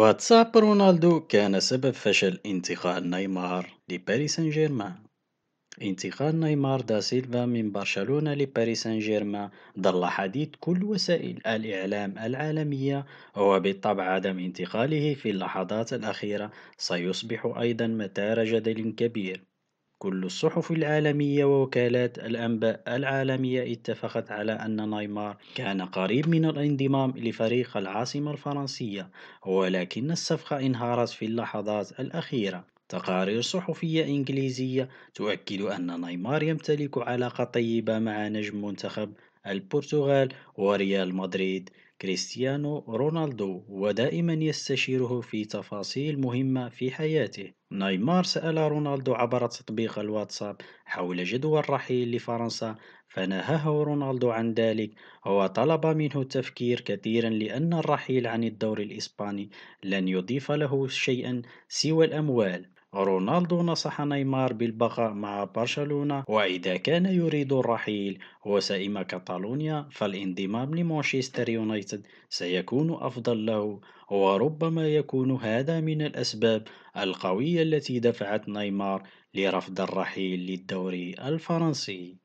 واتساب رونالدو كان سبب فشل انتقال نيمار لباريس سان جيرمان. انتقال نيمار دا سيلفا من برشلونة لباريس سان جيرمان ظل حديث كل وسائل الإعلام العالمية، وبالطبع عدم انتقاله في اللحظات الأخيرة سيصبح أيضا مثار جدل كبير. كل الصحف العالمية ووكالات الأنباء العالمية اتفقت على أن نيمار كان قريب من الانضمام لفريق العاصمة الفرنسية، ولكن الصفقة انهارت في اللحظات الأخيرة. تقارير صحفية إنجليزية تؤكد أن نيمار يمتلك علاقة طيبة مع نجم منتخب البرتغال وريال مدريد كريستيانو رونالدو، ودائما يستشيره في تفاصيل مهمة في حياته. نيمار سأل رونالدو عبر تطبيق الواتساب حول جدوى الرحيل لفرنسا، فنهاه رونالدو عن ذلك وطلب منه التفكير كثيرا، لأن الرحيل عن الدوري الإسباني لن يضيف له شيئا سوى الأموال. رونالدو نصح نيمار بالبقاء مع برشلونة، وإذا كان يريد الرحيل وسائم كاتالونيا فالانضمام لمانشستر يونايتد سيكون أفضل له، وربما يكون هذا من الأسباب القوية التي دفعت نيمار لرفض الرحيل للدوري الفرنسي.